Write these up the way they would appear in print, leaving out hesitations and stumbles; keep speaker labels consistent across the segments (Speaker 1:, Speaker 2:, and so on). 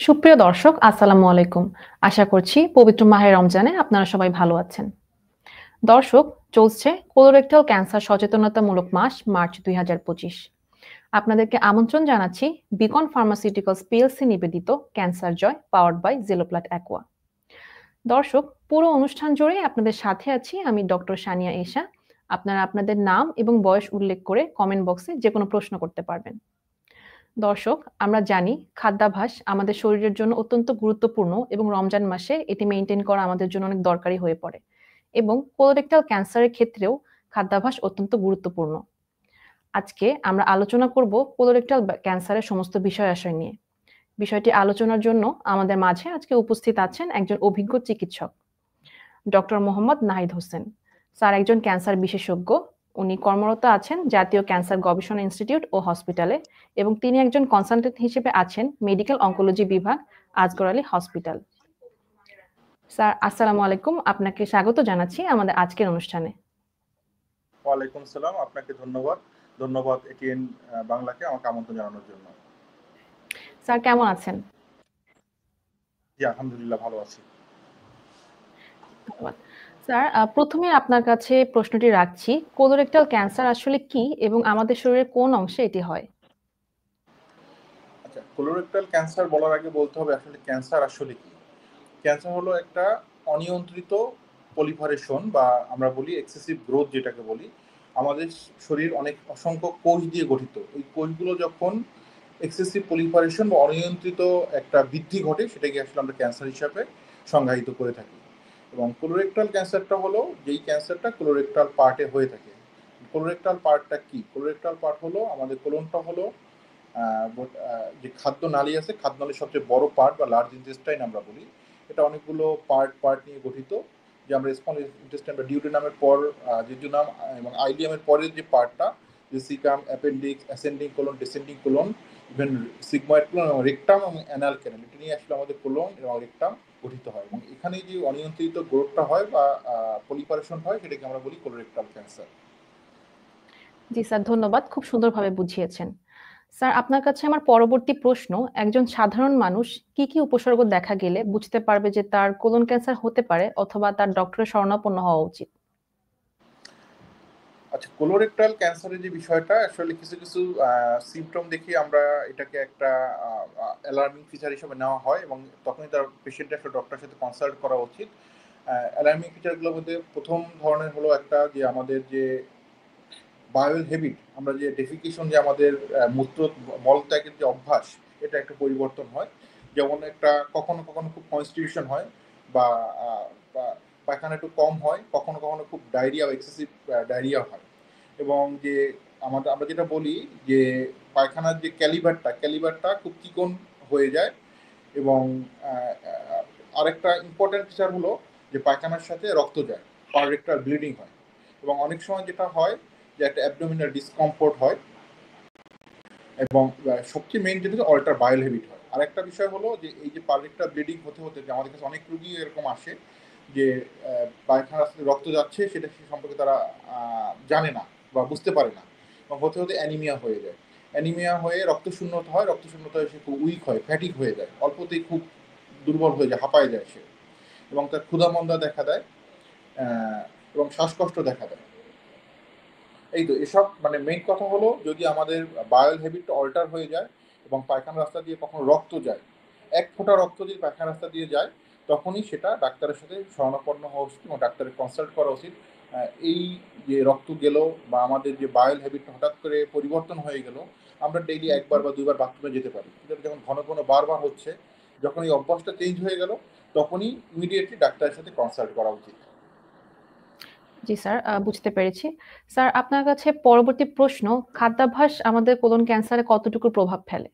Speaker 1: সুপ্রিয় দর্শক, আসসালামু আলাইকুম। আশা করছি পবিত্র মাহে রমজানে আপনারা সবাই ভালো আছেন। দর্শক, চলছে কোলোরেক্টাল ক্যান্সার সচেতনতামূলক মাস মার্চ ২০২৫। আপনাদেরকে আমন্ত্রণ জানাচ্ছি বিকন ফার্মাসিউটিক্যালস পিএলসি নিবেদিত ক্যান্সার জয় পাওয়ার্ড বাই জেলোপ্লাট অ্যাকোয়া। দর্শক, পুরো অনুষ্ঠান জুড়ে আপনাদের সাথে আছি আমি ডক্টর সানিয়া এশা। আপনারা আপনাদের নাম এবং বয়স উল্লেখ করে কমেন্ট বক্সে যেকোনো প্রশ্ন করতে পারবেন। দর্শক, আমরা জানি খাদ্যাভ্যাস আমাদের শরীরের জন্য অত্যন্ত গুরুত্বপূর্ণ এবং রমজান মাসে এটি মেইনটেইন করা আমাদের জন্য অনেক দরকারি হয়ে পড়ে এবং কোলোরেক্টাল ক্যান্সারের ক্ষেত্রেও খাদ্যাভ্যাস অত্যন্ত গুরুত্বপূর্ণ। আজকে আমরা আলোচনা করব কোলোরেক্টাল ক্যান্সারের সমস্ত বিষয় নিয়ে। বিষয়টি আলোচনার জন্য আমাদের মাঝে আজকে উপস্থিত আছেন একজন অভিজ্ঞ চিকিৎসক, ডক্টর মোহাম্মদ নাহিদ হোসেন। স্যার একজন ক্যান্সার বিশেষজ্ঞ। উনি কর্মরত আছেন জাতীয় ক্যান্সার গবেষণা ইনস্টিটিউট ও হসপিটালে এবং তিনি একজন কনসালটেন্ট হিসেবে আছেন মেডিকেল অনকোলজি বিভাগ, আজগর আলী হসপিটাল। স্যার আসসালামু আলাইকুম, আপনাকে স্বাগত জানাচ্ছি আমাদের আজকের অনুষ্ঠানে।
Speaker 2: ওয়ালাইকুম সালাম, আপনাকে ধন্যবাদ এটিএন বাংলাকে আমাকে আমন্ত্রণ জানানোর জন্য।
Speaker 1: স্যার কেমন আছেন?
Speaker 2: জি আলহামদুলিল্লাহ ভালো আছি।
Speaker 1: ধন্যবাদ। স্যার প্রথমে আপনার কাছে প্রশ্নটি রাখছি, কোলোরেক্টাল ক্যান্সার আসলে কি এবং আমাদের শরীরের কোন অংশে এটি হয়?
Speaker 2: আচ্ছা, কোলোরেক্টাল ক্যান্সার বলার আগে বলতে হবে আসলে ক্যান্সার আসলে কি। ক্যান্সার হলো একটা অনিয়ন্ত্রিত পলিফারেশন বা আমরা বলি এক্সেসিভ গ্রোথ, যেটাকে বলি। আমাদের শরীর অসংখ্য কোষ দিয়ে গঠিত। এই কোষগুলো যখন এক্সেসিভ পলিফারেশন বা অনিয়ন্ত্রিত একটা বৃদ্ধি ঘটে, সেটাকে আসলে আমরা ক্যান্সার হিসাবে সংজ্ঞায়িত করে থাকি। এবং কোলোরেক্টাল ক্যান্সারটা হলো যেই ক্যান্সারটা কোলোরেক্টাল পার্টে হয়ে থাকে। কোলোরেক্টাল পার্টটা কি? কোলোরেক্টাল পার্ট হলো আমাদের কোলনটা হলো যে খাদ্য নালী আছে, খাদ্য নালীর সবচেয়ে বড় পার্ট বা লার্জ ইন্টেস্টাইন আমরা বলি। এটা অনেকগুলো পার্ট নিয়ে গঠিত, যে আমরা স্মল ইন্টেস্টাইন বা ডিউডেনামের পর জেজুনাম এবং আইলিয়ামের পরের যে পার্টটা, যে caecum, appendix, ascending colon, descending colon, even sigmoid colon এবং রেকটাম এবং অ্যানাল ক্যানাল, এটা নিয়ে আসলে আমাদের কোলন এবং রেকটাম গঠিত হয়। এবং এখানে যে অনিয়ন্ত্রিত গ্রোথটা হয় বা পলিপারেশন হয়, সেটাকে আমরা বলি কোলোরেক্টাল ক্যান্সার।
Speaker 1: জি স্যার, ধন্যবাদ। খুব সুন্দরভাবে বুঝিয়েছেন। স্যার আপনার কাছে আমার পরবর্তী প্রশ্ন, একজন সাধারণ মানুষ কি উপসর্গ দেখা গেলে বুঝতে পারবে যে তার কোলন ক্যান্সার হতে পারে অথবা তার ডক্টরের শরণাপন্ন হওয়া উচিত?
Speaker 2: আচ্ছা, কোলোরেক্টাল ক্যান্সারের যে বিষয়টা, আসলে কিছু সিমটম দেখে আমরা এটাকে একটা অ্যালার্মিং ফিচার হিসেবে নেওয়া হয় এবং তখনই তার পেশেন্টের একটা ডক্টরের সাথে কনসাল্ট করা উচিত। অ্যালার্মিং ফিচারগুলোর মধ্যে প্রথম ধরনের হলো একটা, যে আমাদের যে বায়োল হ্যাবিট, আমরা যে ডেফিকেশন, যে আমাদের মূত্র মলত্যাগের যে অভ্যাস, এটা একটা পরিবর্তন হয়। যেমন একটা কখনো খুব কনস্টিটিউশন হয় বা পায়খানা একটু কম হয়, কখনো খুব ডায়রিয়া বা এক্সেসিভ ডায়রিয়া হয়। এবং যে আমরা যেটা বলি যে পায়খানার যে ক্যালিভারটা খুব চিকন হয়ে যায়। এবং আরেকটা ইম্পর্টেন্ট ফিচার হলো যে পায়খানার সাথে রক্ত যায়, পাররেক্টাল ব্লিডিং হয়। এবং অনেক সময় যেটা হয় যে একটা অ্যাবডোমিনাল ডিসকমফোর্ট হয়। এবং সবচেয়ে মেইন যেটা অল্টার বায়োল হ্যাবিট হয়। আরেকটা বিষয় হলো যে এই যে পাররেক্টাল ব্লিডিং হতে যে আমাদের কাছে অনেক রুগী এরকম আসে যে পায়খানার সাথে রক্ত যাচ্ছে, সেটা সম্পর্কে তারা জানে না বা বুঝতে পারে না, এবং হতে অ্যানিমিয়া হয়ে যায়। অ্যানিমিয়া হয়ে রক্তশূন্যতা হয়, রক্তশূন্যতায় সে খুব উইক হয়, ফ্যাটিক হয়ে যায়, অল্পতেই খুব দুর্বল হয়ে যায়, হাঁপায় যায় সে, এবং তার ক্ষুধামন্দা দেখা দেয় এবং শ্বাসকষ্ট দেখা দেয়। এই তো এসব মানে মেইন কথা হলো, যদি আমাদের বায়োল হ্যাবিটটা অল্টার হয়ে যায় এবং পায়খানা রাস্তা দিয়ে কখনো রক্ত যায়, এক ফোঁটা রক্ত যদি পায়খানা রাস্তা দিয়ে যায়, তখনই সেটা ডাক্তারের সাথে শরণাপন্ন হওয়া উচিত এবং ডাক্তারের কনসাল্ট করা উচিত। এই যে রক্ত গেল বা আমাদের যে বায়োল হ্যাবিটটা হঠাৎ করে পরিবর্তন হয়ে গেল, আমরা ডেইলি একবার বা দুইবার বাথরুমে যেতে পারি, কিন্তু যখন ঘন বারবার হচ্ছে, যখন এই অভ্যাসটা চেঞ্জ হয়ে গেল, তখনই ইমিডিয়েটলি ডাক্তারের সাথে কনসাল্ট করা উচিত।
Speaker 1: জি স্যার, বুঝতে পেরেছি। স্যার আপনার কাছে পরবর্তী প্রশ্ন, খাদ্যাভ্যাস আমাদের কোলন ক্যান্সারে কতটুকু প্রভাব ফেলে?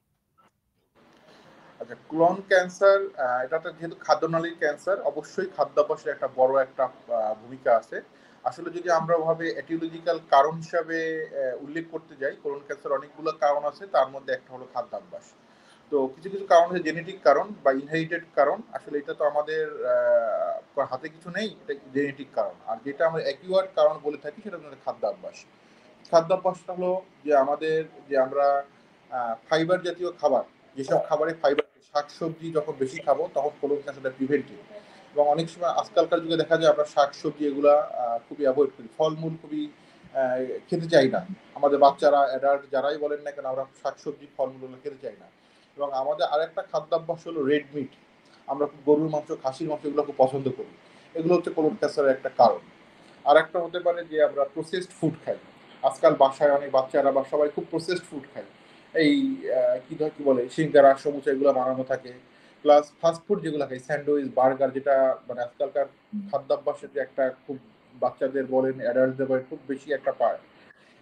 Speaker 2: আচ্ছা, কোলন ক্যান্সার এটা যেহেতু খাদ্যনালীর ক্যান্সার, অবশ্যই খাদ্যাভ্যাসের একটা বড় একটা ভূমিকা আছে। আসলে যদি আমরা ভাবে এটিওলজিক্যাল কারণ হিসাবে উল্লেখ করতে যাই, কোলন ক্যান্সার অনেকগুলো কারণ আছে, তার মধ্যে একটা হলো খাদ্যাভ্যাস। তো কিছু কারণ হচ্ছে জেনেটিক কারণ বা ইনহেরিটেড কারণ। আসলে এটা তো আমাদের হাতে কিছু নেই, এটা জেনেটিক কারণ। আর যেটা আমরা অ্যাকিউয়ার্ড কারণ বলে থাকি, সেটা হচ্ছে খাদ্যাভ্যাস। খাদ্যাভ্যাসটা হলো যে আমাদের যে আমরা ফাইবার জাতীয় খাবার, যেসব খাবারে ফাইবার বেশি, শাকসবজি যখন বেশি খাবো তখন কোলন ক্যান্সারটা প্রিভেন্টিভ। এবং অনেক সময় আজকালকার যুগে দেখা যায় আমরা শাকসবজি এগুলা খুবই অ্যাভয়েড করি, ফলমূল খুবই খেতে চাই না। আমাদের বাচ্চারা, অ্যাডাল্ট যারাই বলেন না কেন, আমরা শাকসবজি ফলমূল খেতে চাই না। এবং আমাদের আরেকটা খাদ্যাভ্যাস হলো রেড মিট। আমরা গরুর মাংস, খাসির মাংস এগুলো খুব পছন্দ করি। এগুলো হচ্ছে কোলন ক্যান্সারের একটা কারণ। আর একটা হতে পারে যে আমরা প্রসেসড ফুড খাই। আজকাল বাসায় অনেক বাচ্চারা বা সবাই খুব প্রসেসড ফুড খায়। এই কি বলে সিঙ্গারা, সমুচা এগুলো বানানো থাকে। প্লাস ফাস্ট ফুড যেগুলো খাই, স্যান্ডউইচ, বার্গার, যেটা মানে আজকালকার খাদ্যাভ্যাসের যে একটা খুব, বাচ্চাদের বলেন অ্যাডাল্টদের বলেন, খুব বেশি একটা পায়।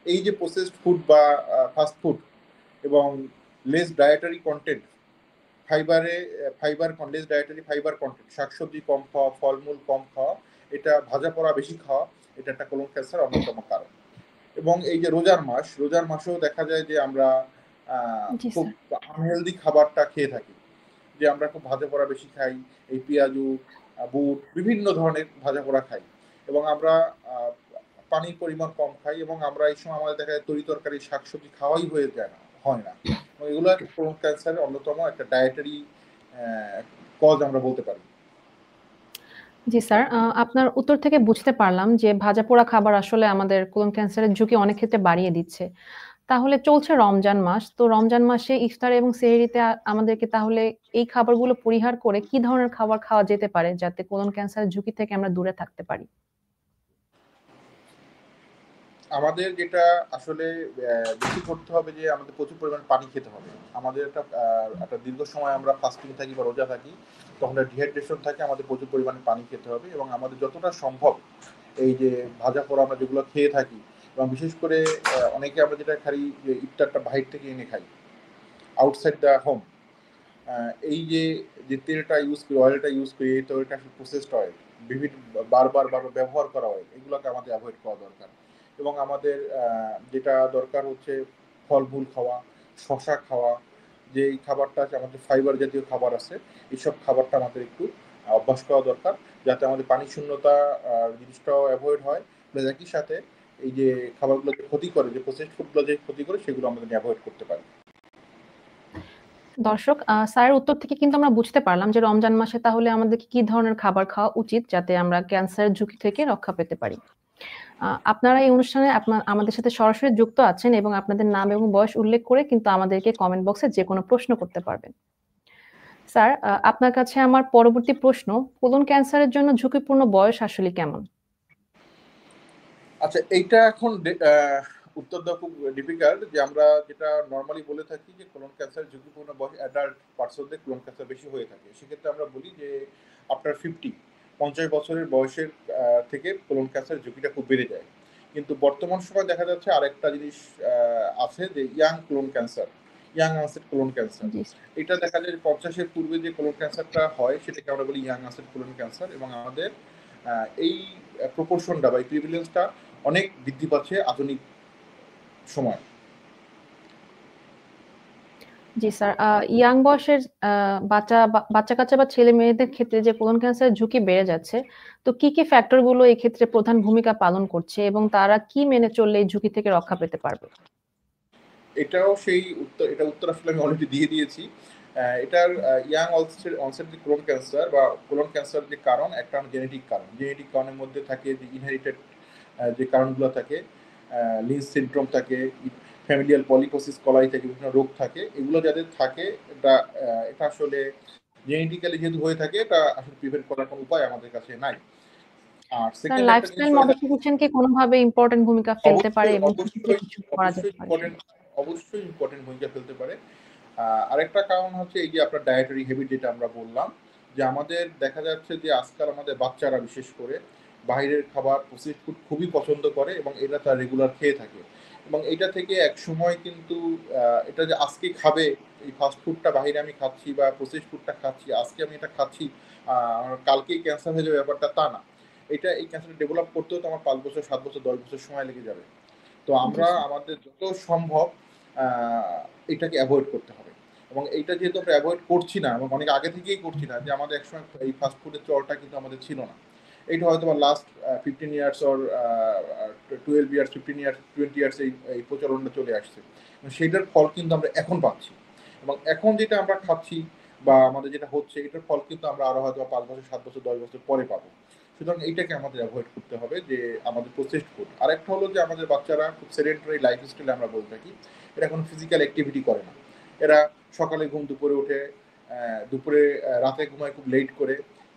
Speaker 2: এই যে প্রসেসড ফুড বা ফাস্ট ফুড এবং less dietary content, less dietary fibre content, শাকসবজি কম খাওয়া, ফলমূল কম খাওয়া, এটা ভাজা পোড়া বেশি খাওয়া, এটা একটা কোলন ক্যান্সার অন্যতম কারণ। এবং এই যে রোজার মাসেও দেখা যায় যে আমরা
Speaker 1: জি
Speaker 2: খুব
Speaker 1: স্যার।
Speaker 2: আনহেলদি খাবারটা খেয়ে থাকি। যে আমরা খুব ভাজা পোড়া বেশি খাই, এই পেঁয়াজু, বুট, বিভিন্ন ধরনের ভাজা পোড়া খাই। এবং আমরা পানির পরিমাণ কম খাই, এবং আমরা এই সময় আমাদের দেখা যায় তরি তরকারি, শাকসবজি খাওয়াই হয় না। এবং এগুলো কোলন ক্যান্সারের অন্যতম একটা ডায়েটারি কজ আমরা বলতে পারি।
Speaker 1: জি স্যার। আপনার উত্তর থেকে বুঝতে পারলাম যে ভাজাপোড়া খাবার আসলে আমাদের কোলন ক্যান্সারের ঝুঁকি অনেক ক্ষেত্রে বাড়িয়ে দিচ্ছে। তাহলে চলছে রমজান মাস। তো রমজান মাসে ইফতার এবং সেহরিতে আমাদেরকে তাহলে এই খাবারগুলো পরিহার করে কি ধরনের খাবার খাওয়া যেতে পারে যাতে কোলন ক্যান্সারের ঝুঁকি থেকে আমরা দূরে থাকতে পারি?
Speaker 2: আমাদের যেটা আসলে বেশি করতে হবে যে আমাদের প্রচুর পরিমাণ পানি খেতে হবে। আমাদের একটা দীর্ঘ সময় আমরা ফাস্টিং থাকি বা রোজা থাকি, তখন ডিহাইড্রেশন থাকে, আমাদের প্রচুর পরিমাণে পানি খেতে হবে। এবং আমাদের যতটা সম্ভব এই যে ভাজা পোড়া আমরা যেগুলো খেয়ে থাকি, এবং বিশেষ করে অনেকে আমরা যেটা খাই যে ইফতারটা বাইরে থেকে এনে খাই, আউটসাইড দ্য হোম। এই যে যে তেলটা ইউজ করি, অয়েলটা ইউজ করি, এই তেলটা প্রসেসড অয়েল, বিভিন্ন বারবার ব্যবহার করা অয়েল, এগুলোকে আমাদের অ্যাভয়েড করা দরকার। এবং আমাদের যেটা দরকার হচ্ছে ফলমূল খাওয়া, শশা খাওয়া, যে এই খাবারটা আছে আমাদের ফাইবার জাতীয় খাবার আছে, এইসব খাবারটা আমাদের একটু অভ্যাস করা দরকার, যাতে আমাদের পানি শূন্যতা জিনিসটাও অ্যাভয়েড হয়। প্লাস একই সাথে এই যে খাবারগুলো যে ক্ষতি করে, যে প্রসেসড ফুডগুলো যে ক্ষতি করে, সেগুলো আমাদের অ্যাভয়েড করতে পারি।
Speaker 1: দর্শক, স্যারের উত্তর থেকে কিন্তু আমরা বুঝতে পারলাম যে রমজান মাসে তাহলে আমাদেরকে কি ধরনের খাবার খাওয়া উচিত যাতে আমরা ক্যান্সারের ঝুঁকি থেকে রক্ষা পেতে পারি। আপনারা এই অনুষ্ঠানে আমাদের সাথে সরাসরি যুক্ত আছেন এবং আপনাদের নাম এবং বয়স উল্লেখ করে কিন্তু আমাদেরকে কমেন্ট বক্সে যেকোনো প্রশ্ন করতে পারবেন। স্যার, আপনার কাছে আমার পরবর্তী প্রশ্ন, কোলন ক্যান্সারের জন্য ঝুঁকিপূর্ণ বয়স আসলে কেমন?
Speaker 2: আচ্ছা, এইটা এখন উত্তর দেওয়া খুব ডিফিকাল্ট। যে আমরা যেটা নর্মালি বলে থাকি যে কোলন ক্যান্সার ঝুঁকিপূর্ণ বয়স অ্যাডাল্ট পার্সনদের কোলন ক্যান্সার বেশি হয়ে থাকে। সেক্ষেত্রে আমরা বলি যে আফটার 50 বছরের বয়সের থেকে কোলন ক্যান্সার ঝুঁকিটা খুব বেড়ে যায়। কিন্তু বর্তমান সময় দেখা যাচ্ছে আরেকটা জিনিস আছে, যে ইয়াং আনসেট কোলন ক্যান্সার।
Speaker 1: জি।
Speaker 2: এটা দেখা যায় 50-এর পূর্বে যে কোলন ক্যান্সারটা হয় সেটাকে আমরা বলি ইয়াং আনসেট কোলন ক্যান্সার। এবং আমাদের এই প্রপোর্শনটা বা এই প্রিভিলেন্সটা অনেক বৃদ্ধি পাচ্ছে আধুনিক সময়।
Speaker 1: জি স্যার। ইয়াং বয়সের বাচ্চা-কাচ্চা বা ছেলে-মেয়েদের ক্ষেত্রে যে কোলন ক্যান্সারের ঝুঁকি বেড়ে যাচ্ছে, তো কি ফ্যাক্টর গুলো এই ক্ষেত্রে প্রধান ভূমিকা পালন করছে এবং তারা কি মেনে চললে এই ঝুঁকি থেকে রক্ষা পেতে পারবে?
Speaker 2: এটাও সেই উত্তর, এটা উত্তর আসলে আমি অলরেডি দিয়ে দিয়েছি। এটার ইয়াং অনসেট যে কোলন ক্যান্সার বা কোলন ক্যান্সার যে কারণ, একটা জেনেটিক কারণ। জেনেটিক কারণের মধ্যে থাকে যে ইনহেরিটেড যে কারণগুলো থাকে, লিঞ্চ সিনড্রোম থাকে, ফ্যামিলিয়াল পলিপোসিস কলাই থাকে, বিভিন্ন রোগ থাকে। এগুলো যাদের থাকে, এটা আসলে জেনেটিক্যালি যেহেতু হয়ে থাকে, এটা আসলে প্রিভেন্ট করার কোনো উপায় আমাদের কাছে নাই। আর
Speaker 1: স্যার,
Speaker 2: সেকেন্ড একটা জিনিস
Speaker 1: লাইফস্টাইল মডিফিকেশন কি কোনোভাবে ইম্পোর্টেন্ট ভূমিকা ফেলতে পারে
Speaker 2: অবশ্যই
Speaker 1: এবং কি
Speaker 2: অবশ্যই
Speaker 1: কিছু করা যেতে পারে?
Speaker 2: অবশ্যই ইম্পর্টেন্ট ভূমিকা ফেলতে পারে। আরেকটা কারণ হচ্ছে এই যে আপনার ডায়েটারি হ্যাবিট, যেটা আমরা বললাম, যে আমাদের দেখা যাচ্ছে যে আজকাল আমাদের বাচ্চারা বিশেষ করে বাইরের খাবার, প্রসেসড ফুড খুবই পছন্দ করে, এবং এটা তারা রেগুলার খেয়ে থাকে। এবং এটা থেকে এক সময় কিন্তু এটা যে আজকে খাবে, এই ফাস্ট ফুডটা বাইরে আমি খাচ্ছি বা প্রসেসড ফুডটা খাচ্ছি, আজকে আমি এটা খাচ্ছি, কালকেই ক্যান্সার হয়ে যাবে, ব্যাপারটা তা না। এই ক্যান্সারটা ডেভেলপ করতেও তো আমার 5 বছর, 7 বছর, 10 বছর সময় লেগে যাবে। তো
Speaker 1: জি
Speaker 2: আমরা
Speaker 1: স্যার।
Speaker 2: আমাদের যত সম্ভব এটাকে অ্যাভয়েড করতে হবে। এবং এইটা যেহেতু আমরা অ্যাভয়েড করছি না, এবং অনেক আগে থেকেই করছি না, যে আমাদের একসময় এই ফাস্ট ফুডের চলটা কিন্তু আমাদের ছিল না। এইটা হয়তো বা last 15 years or 12 years, 15 years, 20 years এই প্রচলনটা চলে আসছে। সেটার ফল কিন্তু আমরা এখন পাচ্ছি। এবং এখন যেটা আমরা খাচ্ছি, বা আমাদের যেটা হচ্ছে এটার ফল কিন্তু আমরা আরো হয়তো 5 বছর 7 বছর 10 বছর পরে পাবো। সুতরাং এইটাকে আমাদের অ্যাভয়েড করতে হবে যে আমাদের প্রসেসড ফুড। আরেকটা হলো যে আমাদের বাচ্চারা খুব সেডেন্টারি লাইফস্টাইলে আমরা বলে থাকি, এরা কোনো ফিজিক্যাল অ্যাক্টিভিটি করে না। এরা সকালে ঘুম, দুপুরে ওঠে, দুপুরে রাতে ঘুমায় খুব লেট করে।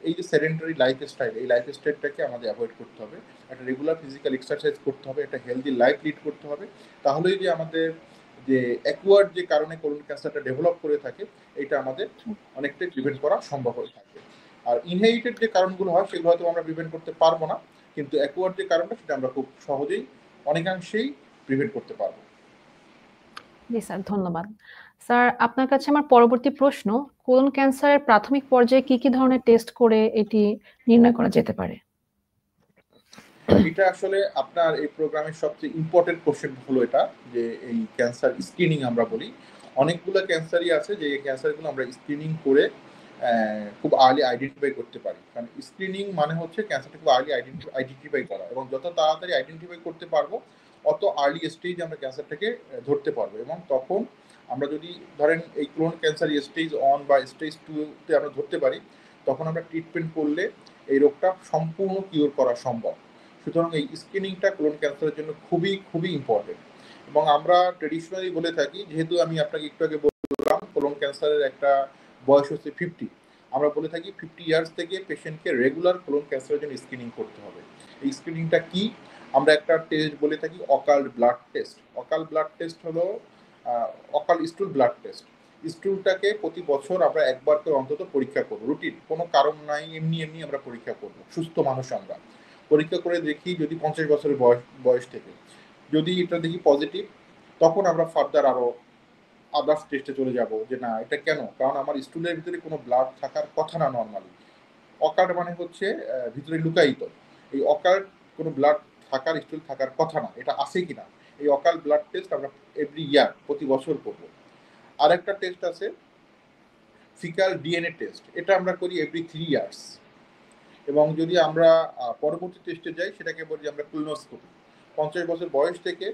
Speaker 2: এই যে সেডেন্টারি লাইফস্টাইল, এই লাইফস্টাইলটাকে আমাদের অ্যাভয়েড করতে হবে। একটা রেগুলার ফিজিক্যাল এক্সারসাইজ করতে হবে, একটা হেলদি লাইফ লিড করতে হবে। তাহলেই যে আমাদের যে অ্যাকুয়ার্ড যে কারণে কোলন ক্যান্সারটা ডেভেলপ করে থাকে, এটা আমাদের অনেকটাই প্রিভেন্ট করা সম্ভব হয়ে থাকে। আর ইনহেরিটেড যে কারণগুলো হয় সেগুলো হয়তো আমরা প্রিভেন্ট করতে পারবো না, কিন্তু অ্যাকুয়ার্ড যে কারণটা সেটা আমরা খুব সহজেই অনেকাংশেই প্রিভেন্ট করতে পারবো।
Speaker 1: জি স্যার, ধন্যবাদ। স্যার, আপনার কাছে আমার পরবর্তী প্রশ্ন, কোলন ক্যান্সারের প্রাথমিক পর্যায়ে কি ধরনের টেস্ট করে এটি নির্ণয় করা যেতে পারে?
Speaker 2: এটা আসলে আপনার এই প্রোগ্রামের সবচেয়ে ইম্পর্টেন্ট কোশ্চেন হলো এটা, যে এই ক্যান্সার স্ক্রিনিং আমরা বলি। অনেকগুলো ক্যান্সারই আছে যে এই ক্যান্সারগুলো আমরা স্ক্রিনিং করে খুব আর্লি আইডেন্টিফাই করতে পারি। কারণ স্ক্রিনিং মানে হচ্ছে ক্যান্সারটা খুব আর্লি আইডেন্টিফাই করা, এবং যত তাড়াতাড়ি আইডেন্টিফাই করতে পারবো অত আর্লি স্টেজে আমরা ক্যান্সারটাকে ধরতে পারবো। এবং তখন আমরা যদি ধরেন এই কোলন ক্যান্সার স্টেজ 1 বা স্টেজ 2-তে আমরা ধরতে পারি, তখন আমরা ট্রিটমেন্ট করলে এই রোগটা সম্পূর্ণ কিওর করা সম্ভব। সুতরাং এই স্ক্রিনিংটা কোলন ক্যান্সারের জন্য খুবই খুবই ইম্পর্টেন্ট। এবং আমরা ট্রেডিশনালি বলে থাকি, যেহেতু আমি আপনাকে একটু আগে বললাম কোলন ক্যান্সারের একটা বয়স হচ্ছে 50, আমরা বলে থাকি 50 ইয়ার্স থেকে পেশেন্টকে রেগুলার কোলন ক্যান্সারের জন্য স্ক্রিনিং করতে হবে। এই স্ক্রিনিংটা কি? আমরা একটা টেস্ট বলে থাকি occult blood test. Occult blood test হলো অকাল্ট স্টুল ব্লাড টেস্ট। স্টুলটাকে প্রতি বছর আমরা একবার করে অন্তত পরীক্ষা করবো, রুটিন, কোনো কারণ নাই, এমনি এমনি আমরা পরীক্ষা করবো। সুস্থ মানুষ আমরা পরীক্ষা করে দেখি, যদি 50 বছরের বয়স থেকে যদি এটা দেখি পজিটিভ, তখন আমরা ফার্দার আরো আদার্স টেস্টে চলে যাব যে না এটা কেন, কারণ আমার স্টুলের ভিতরে কোনো ব্লাড থাকার কথা না নর্মালি। অকাল্ট মানে হচ্ছে ভিতরে লুকায়িত। এই অকাল্ট কোনো ব্লাড থাকার, স্টুল থাকার কথা না, এটা আছে কিনা। এই অকাল্ট ব্লাড টেস্ট আমরা এভরি ইয়ার, প্রতি বছর করবো। আর একটা টেস্ট আছে ফিকাল ডিএনএ টেস্ট, এটা আমরা করি এভরি 3 ইয়ার্স। এবং যদি আমরা পরবর্তী টেস্টে যাই, সেটাকে বলি আমরা কোলোনোস্কোপি। 50 বছর বয়স থেকে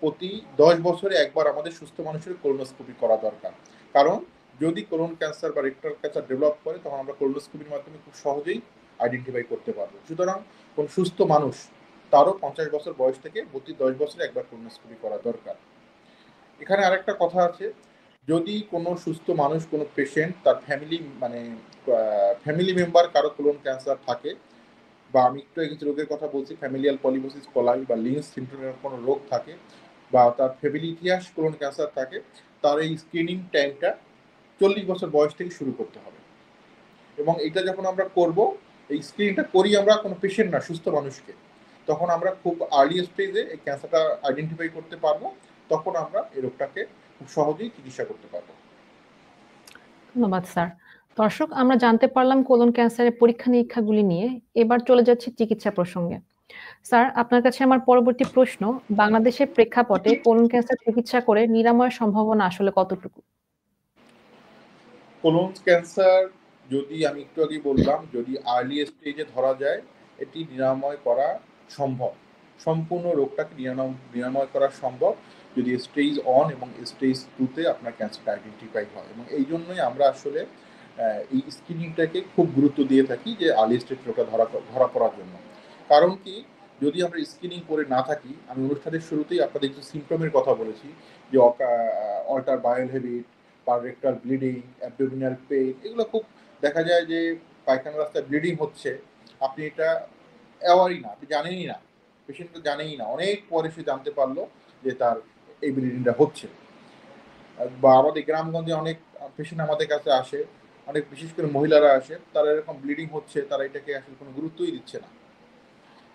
Speaker 2: প্রতি 10 বছরে একবার আমাদের সুস্থ মানুষের কোলোনোস্কোপি করা দরকার। কারণ যদি কোলন ক্যান্সার বা রেকটাল ক্যান্সার ডেভেলপ করে, তখন আমরা কোলোনোস্কোপির মাধ্যমে খুব সহজেই আইডেন্টিফাই করতে পারবো। সুতরাং কোন সুস্থ মানুষ তারও 50 বছর বয়স থেকে প্রতি 10 বছরে একবার কোলোনোস্কোপি করা দরকার। এখানে আরেকটা কথা আছে, যদি কোনো সুস্থ মানুষ, কোনো পেশেন্ট, তার ফ্যামিলি মেম্বার কারো কোলন ক্যান্সার থাকে, বা আমি একটু কিছু রোগের কথা বলছি, ফ্যামিলিয়াল পলিপোসিস কোলাই বা লিন্স সিনড্রোমের কোনো রোগ থাকে, বা তার ফ্যামিলি ইতিহাস কোলন ক্যান্সার থাকে, তার এই স্ক্রিনিং টাইমটা 40 বছর বয়স থেকে শুরু করতে হবে। এবং এটা যখন আমরা করব, এই স্ক্রিনিংটা করি আমরা কোনো পেশেন্ট না, সুস্থ মানুষকে, তখন আমরা খুব আর্লি স্টেজে এই ক্যান্সারটা আইডেন্টিফাই করতে পারবো। তখন আমরা এই রোগটাকে খুব সহজেই চিকিৎসা করতে পারবো।
Speaker 1: ধন্যবাদ স্যার। দর্শক, আমরা জানতে পারলাম কোলন ক্যান্সারের পরীক্ষা-নিরীক্ষাগুলি নিয়ে। এবার চলে যাচ্ছি চিকিৎসা প্রসঙ্গে। স্যার, আপনার কাছে আমার পরবর্তী প্রশ্ন, বাংলাদেশের প্রেক্ষাপটে কোলন ক্যান্সার চিকিৎসা করে নিরাময়ের সম্ভাবনা আসলে কতটুকু?
Speaker 2: কোলন ক্যান্সার, যদি আমি একটু আগেই বললাম, যদি আর্লি স্টেজে ধরা যায়, এটি নিরাময় করা সম্ভব। সম্পূর্ণ রোগটাকে নিরাময় করা সম্ভব যদি স্টেজ 1 এবং স্টেজ 2-তে আপনার ক্যান্সারটা আইডেন্টিফাই হয়। এবং এই জন্যই আমরা আসলে এই স্ক্রিনিংটাকে খুব গুরুত্ব দিয়ে থাকি, যে আর্লি স্টেজ রোগটা ধরা পড়ার জন্য। কারণ কি, যদি আমরা স্ক্রিনিং করে না থাকি, আমি অনুষ্ঠানের শুরুতেই আপনাদের কিছু সিমটমের কথা বলেছি, যে অল্টার বায়োল হ্যাবিট বা রেক্টাল ব্লিডিং, অ্যাবডোমিনাল পেইন, এগুলো খুব দেখা যায় যে পায়খানা রাস্তায় ব্লিডিং হচ্ছে, আপনি এটা অ্যাওয়ারই না, আপনি জানেনই না, পেশেন্ট তো জানেই না, অনেক পরে সে জানতে পারলো যে তার এই ব্লিডিংটা হচ্ছে। বা আমাদের গ্রামগঞ্জে অনেক পেশেন্ট আমাদের কাছে আসে, অনেক বিশেষ করে মহিলারা আসে, তারা এরকম ব্লিডিং হচ্ছে, তারা এটাকে আসলে কোনো গুরুত্বই দিচ্ছে না।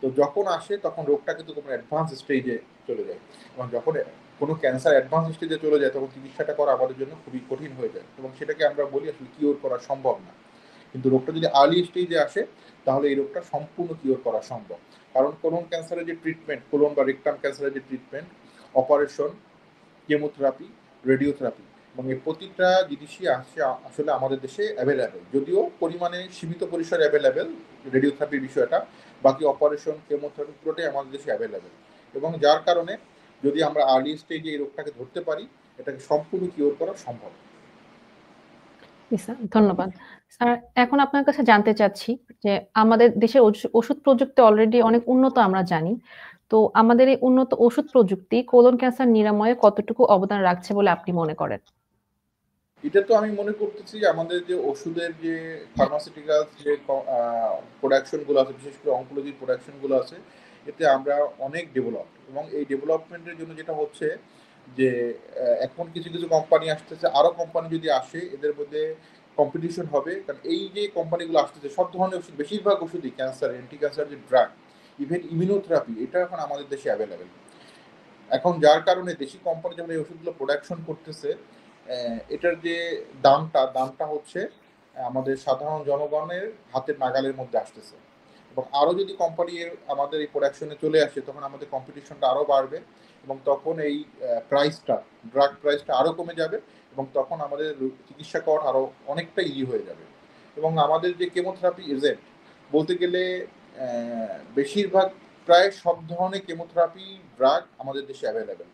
Speaker 2: তো যখন আসে তখন রোগটা কিন্তু কোনো অ্যাডভান্স স্টেজে চলে যায়, এবং যখন কোনো ক্যান্সার অ্যাডভান্স স্টেজে চলে যায়, তখন চিকিৎসাটা করা আমাদের জন্য খুবই কঠিন হয়ে যায়, এবং সেটাকে আমরা বলি আসলে কিওর করা সম্ভব না। কিন্তু রোগটা যদি আর্লি স্টেজে আসে, তাহলে এই রোগটা সম্পূর্ণ কিওর করা সম্ভব। কারণ কোলন ক্যান্সারের যে ট্রিটমেন্ট, কোলন বা রেকটাম ক্যান্সারের যে ট্রিটমেন্ট, অপারেশন, কেমোথেরাপি, রেডিওথেরাপি, এবং এই প্রতিটা জিনিসই আসলে আমাদের দেশে অ্যাভেলেবেল, যদিও পরিমাণে সীমিত পরিসরে অ্যাভেলেবেল রেডিওথেরাপির বিষয়টা, বাকি অপারেশন, কেমোথেরাপি পুরোটাই আমাদের দেশে অ্যাভেলেবেল। এবং যার কারণে যদি আমরা আর্লি স্টেজে এই রোগটাকে ধরতে পারি, এটাকে সম্পূর্ণ কিওর করা সম্ভব।
Speaker 1: জি স্যার, ধন্যবাদ। স্যার, এখন আপনার কাছে জানতে চাচ্ছি যে আমাদের দেশের ওষুধ প্রযুক্তি অলরেডি অনেক উন্নত আমরা জানি। তো আমাদের এই উন্নত ওষুধ প্রযুক্তি কোলন ক্যান্সার নিরাময়ে কতটুকু অবদান রাখছে বলে আপনি মনে করেন?
Speaker 2: এটা তো আমি মনে করতেছি যে আমাদের যে ওষুধের যে ফার্মাসিউটিক্যালস যে প্রোডাকশন গুলো আছে, বিশেষ করে অনকোলজির প্রোডাকশন গুলো আছে, এতে আমরা অনেক ডেভেলপ, এবং এই ডেভেলপমেন্টের জন্য যেটা হচ্ছে যে এখন কিছু কিছু কোম্পানি আসতেছে, আরো কোম্পানি যদি আসে এদের মধ্যে কম্পিটিশন হবে, কারণ এই যে কোম্পানিগুলো আসতেছে সব ধরনের ওষুধ, বেশিরভাগ ওষুধই ক্যান্সার, অ্যান্টি ক্যান্সার যে ড্রাগ, ইভেন ইমিউনোথেরাপি, এটা এখন আমাদের দেশে অ্যাভেলেবেল। এখন যার কারণে দেশি কোম্পানি যখন এই ওষুধগুলো প্রোডাকশন করতেছে, এটার যে দামটা হচ্ছে আমাদের সাধারণ জনগণের হাতের নাগালের মধ্যে আসতেছে। এবং আরো যদি কোম্পানি আমাদের এই প্রোডাকশনে চলে আসে, তখন আমাদের কম্পিটিশনটা আরো বাড়বে, এবং তখন এই প্রাইসটা, ড্রাগ প্রাইসটা আরো কমে যাবে, এবং তখন আমাদের চিকিৎসা করা আরো অনেকটা ইজি হয়ে যাবে। এবং আমাদের যে কেমোথেরাপি এজেন্ট, বলতে গেলে বেশিরভাগ, প্রায় সব ধরনের কেমোথেরাপি ড্রাগ আমাদের দেশে অ্যাভেলেবেল।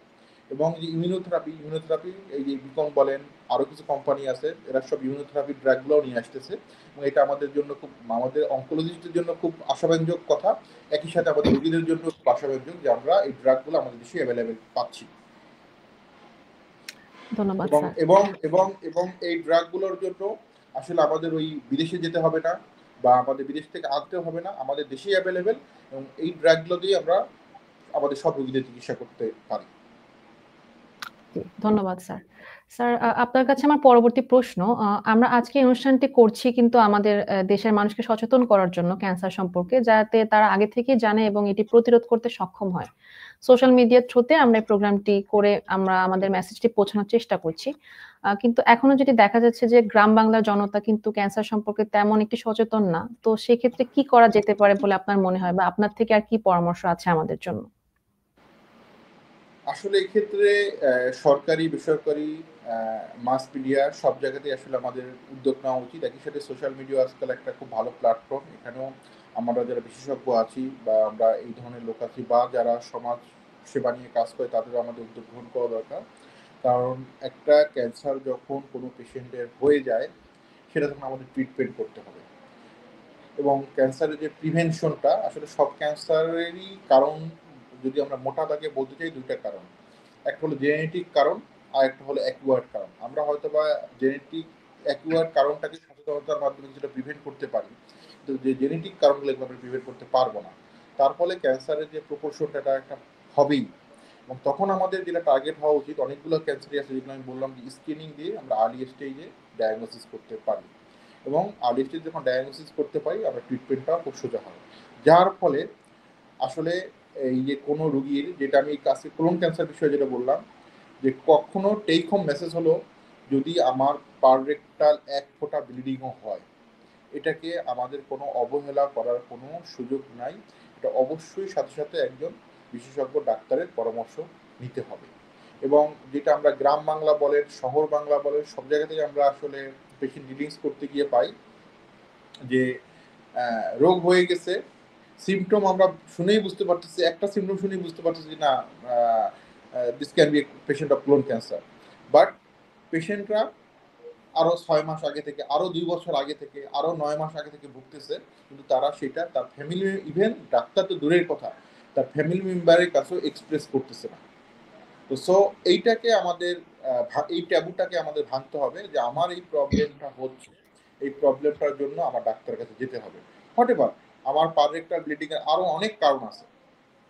Speaker 2: এবং যে ইমিউনোথেরাপি এই যে বিকম বলেন, আরো কিছু কোম্পানি আছে, এরা সব ইমিউনোথেরাপি ড্রাগগুলোও নিয়ে আসতেছে, এবং এটা আমাদের জন্য খুব, আমাদের অনকোলজিস্টদের জন্য খুব আশাব্যঞ্জক কথা। একই সাথে আমাদের রোগীদের জন্য খুব আশাব্যঞ্জক যে আমরা এই ড্রাগগুলো আমাদের দেশে অ্যাভেলেবেল পাচ্ছি।
Speaker 1: ধন্যবাদ
Speaker 2: এবং
Speaker 1: স্যার।
Speaker 2: এবং এবং এবং এই ড্রাগগুলোর জন্য আসলে আমাদের ওই বিদেশে যেতে হবে না, বা আমাদের বিদেশ থেকে আনতে হবে না, আমাদের দেশেই অ্যাভেলেবেল, এবং এই ড্রাগগুলো দিয়ে আমরা আমাদের সব রোগীদের চিকিৎসা করতে পারি।
Speaker 1: জি, ধন্যবাদ স্যার। স্যার, আপনার কাছে আমার পরবর্তী প্রশ্ন, আমরা আজকে এই অনুষ্ঠানটি করছি কিন্তু আমাদের দেশের মানুষকে সচেতন করার জন্য ক্যান্সার সম্পর্কে, যাতে তারা আগে থেকেই জানে এবং এটি প্রতিরোধ করতে সক্ষম হয়। সোশ্যাল মিডিয়ার থ্রুতে আমরা এই প্রোগ্রামটি করে আমরা আমাদের মেসেজটি পৌঁছানোর চেষ্টা করছি। কিন্তু এখনো যেটি দেখা যাচ্ছে যে গ্রাম বাংলার জনতা কিন্তু ক্যান্সার সম্পর্কে তেমন একটি সচেতন না। তো সেক্ষেত্রে কি করা যেতে পারে বলে আপনার মনে হয়, বা আপনার থেকে আর কি পরামর্শ আছে আমাদের জন্য?
Speaker 2: আসলে এই ক্ষেত্রে সরকারি, বেসরকারি, মাস মিডিয়া সব জায়গাতেই আসলে আমাদের উদ্যোগ নেওয়া উচিত। একই সাথে সোশ্যাল মিডিয়া আজকাল একটা খুব ভালো প্ল্যাটফর্ম। এখানেও আমরা যারা বিশেষজ্ঞ আছি, বা আমরা এই ধরনের লোক আছি, বা যারা সমাজ সেবা নিয়ে কাজ করে, তাদেরও আমাদের উদ্যোগ গ্রহণ করা দরকার। কারণ একটা ক্যান্সার যখন কোনো পেশেন্টের হয়ে যায়, সেটা তখন আমাদের ট্রিটমেন্ট করতে হবে। এবং ক্যান্সারের যে প্রিভেনশনটা, আসলে সব ক্যান্সারেরই কারণ, যদি আমরা মোটা দাগে বলতে চাই, দুইটা কারণ। একটা হলো জেনেটিক কারণ, আর একটা হলো অ্যাকুয়ার্ড কারণ। আমরা হয়তো বা জেনেটিক অ্যাকুয়ার্ড কারণটাকে সচেতনতার মাধ্যমে কিছুটা প্রিভেন্ট করতে পারি, কিন্তু যে জেনেটিক কারণগুলো এগুলো আমরা প্রিভেন্ট করতে পারবো না। তার ফলে ক্যান্সারের যে প্রপোর্শনটা, এটা একটা হবেই। এবং তখন আমাদের যেটা টার্গেট হওয়া উচিত, অনেকগুলো ক্যান্সারই আছে যেগুলো আমি বললাম যে স্ক্রিনিং দিয়ে আমরা আর্লি স্টেজে ডায়াগনোসিস করতে পারি, এবং আর্লি স্টেজ যখন ডায়াগনোসিস করতে পারি, আমরা ট্রিটমেন্টটা খুব সোজা হয়। যার ফলে আসলে এই যে কোনো রুগীর, যেটা আমি কাছে কোলন ক্যান্সার বিষয়ে যেটা বললাম, যে কখনো টেক হোম মেসেজ হলো, যদি আমার পার রেক্টাল এক ফোঁটা ব্লিডিংও হয়, এটাকে আমাদের কোনো অবহেলা করার কোনো সুযোগ নাই। এটা অবশ্যই সাথে সাথে একজন বিশেষজ্ঞ ডাক্তারের পরামর্শ নিতে হবে। এবং যেটা আমরা গ্রাম বাংলা বলেন, শহর বাংলা বলেন, সব জায়গাতেই আমরা আসলে পেশেন্ট ডিলিংস করতে গিয়ে পাই যে রোগ হয়ে গেছে, সিমটম আমরা শুনেই বুঝতে পারতেছি, একটা সিমটম শুনেই বুঝতে পারতেছি যে না, this can be patient of colon cancer. But পেশেন্টরা আরো 6 মাস আগে থেকে, আরো 2 বছর আগে থেকে, আরো 9 মাস আগে থেকে ভুগতেছে, কিন্তু তারা সেটা তার ফ্যামিলি, ইভেন ডাক্তার তো দূরের কথা, তার ফ্যামিলি মেম্বারের কাছেও এক্সপ্রেস করতেছে না। তো সো এইটাকে আমাদের, এই ট্যাবুটাকে আমাদের ভাঙতে হবে, যে আমার এই প্রবলেমটা হচ্ছে, এই প্রবলেমটার জন্য আমার ডাক্তারের কাছে যেতে হবে। হতে পারে আমার পাররেক্টাল ব্লিডিং এর আরো অনেক কারণ আছে,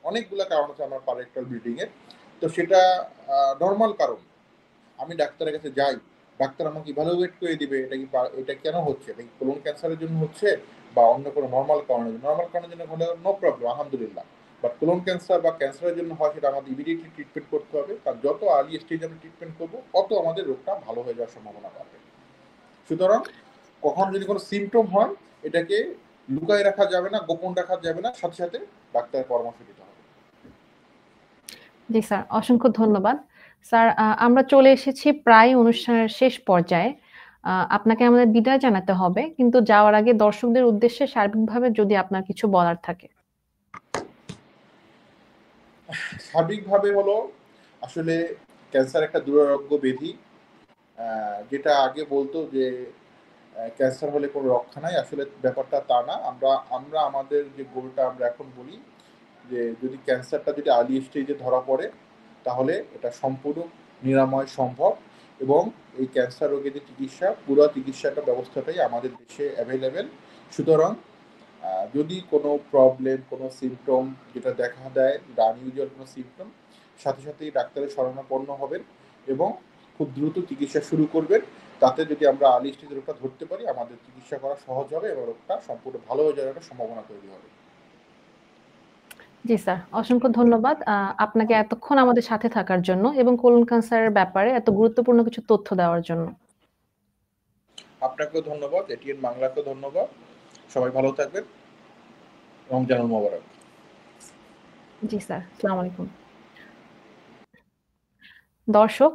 Speaker 2: অনেকগুলো কারণ আছে আমার পাররেক্টাল ব্লিডিং এর। তো সেটা নর্মাল কারণ, আমি ডাক্তারের কাছে যাই, ডাক্তার আমাকে ইভালুয়েট করে দিবে এটা কি, এটা কেন হচ্ছে, এটা কি কোলন ক্যান্সারের জন্য হচ্ছে, বা অন্য কোনো নর্মাল কারণের জন্য। নর্মাল কারণের জন্য হলে নো প্রবলেম, আলহামদুলিল্লাহ। বাট কোলন ক্যান্সার বা ক্যান্সারের জন্য হয়, সেটা আমাদের ইমিডিয়েটলি ট্রিটমেন্ট করতে হবে, কারণ যত আর্লি স্টেজে আমরা ট্রিটমেন্ট করবো, অত আমাদের রোগটা ভালো হয়ে যাওয়ার সম্ভাবনা বাড়বে। সুতরাং কখন যদি কোনো সিমটম হয়, এটাকে লুকায় রাখা যাবে না, গোপন রাখা যাবে না, সাথে সাথে ডাক্তারের পরামর্শ নিতে হবে।
Speaker 1: জি স্যার, অসংখ্য ধন্যবাদ। স্যার, আমরা চলে এসেছি প্রায় অনুষ্ঠানের শেষ পর্যায়ে। আপনাকে আমাদের বিদায় জানাতে হবে। কিন্তু যাওয়ার আগে দর্শকদের উদ্দেশ্যে সার্বিকভাবে যদি আপনার কিছু বলার থাকে।
Speaker 2: সার্বিকভাবে হলো, আসলে ক্যান্সার একটা দুরারোগ্য ব্যাধি। যেটা আগে বলতো যে ক্যান্সার হলে কোনো রক্ষা নাই, আসলে ব্যাপারটা তা না। আমরা আমাদের যে গোলটা আমরা এখন বলি যে যদি ক্যান্সারটা যদি আর্লি স্টেজে ধরা পড়ে তাহলে এটা সম্পূর্ণ নিরাময় সম্ভব, এবং এই ক্যান্সার রোগের যে চিকিৎসা, পুরো চিকিৎসাটা ব্যবস্থাটাই আমাদের দেশে অ্যাভেলেবেল। সুতরাং যদি কোনো প্রবলেম, কোনো সিমটম যেটা দেখা দেয়, আনইউজুয়াল কোনো সিমটম, সাথে সাথেই ডাক্তারের শরণাপন্ন হবেন এবং খুব দ্রুত চিকিৎসা শুরু করবেন। তাতে যদি আমরা আর্লি স্টেজে রোগটা ধরতে পারি, আমাদের চিকিৎসা করা সহজ হবে এবং রোগটা সম্পূর্ণ ভালো হয়ে যাওয়ার একটা সম্ভাবনা তৈরি হবে।
Speaker 1: জি স্যার, অসংখ্য ধন্যবাদ আপনাকে এতক্ষণ আমাদের সাথে থাকার জন্য এবং কোলন ক্যান্সারের ব্যাপারে এত গুরুত্বপূর্ণ কিছু তথ্য দেওয়ার জন্য।
Speaker 2: আপনাকেও ধন্যবাদ, এটিএন বাংলাকেও ধন্যবাদ। সবাই ভালো থাকবেন। রমজানুল মোবারক।
Speaker 1: জি স্যার, আসসালামু আলাইকুম। দর্শক,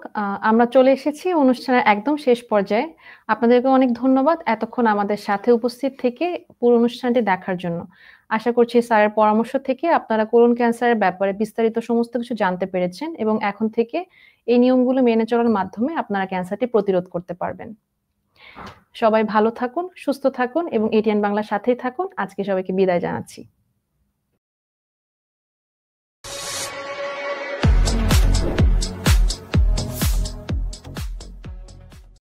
Speaker 1: আমরা চলে এসেছি অনুষ্ঠানের একদম শেষ পর্যায়ে। আপনাদেরকে অনেক ধন্যবাদ এতক্ষণ আমাদের সাথে উপস্থিত থেকে পুরো অনুষ্ঠানটি দেখার জন্য। আশা করছি স্যারের পরামর্শ থেকে আপনারা কোলন ক্যান্সারের ব্যাপারে বিস্তারিত সমস্ত কিছু জানতে পেরেছেন এবং এখন থেকে এই নিয়মগুলো মেনে চলার মাধ্যমে আপনারা ক্যান্সারটি প্রতিরোধ করতে পারবেন। সবাই ভালো থাকুন, সুস্থ থাকুন এবং এটিএন বাংলার সাথেই থাকুন। আজকে সবাইকে বিদায় জানাচ্ছি।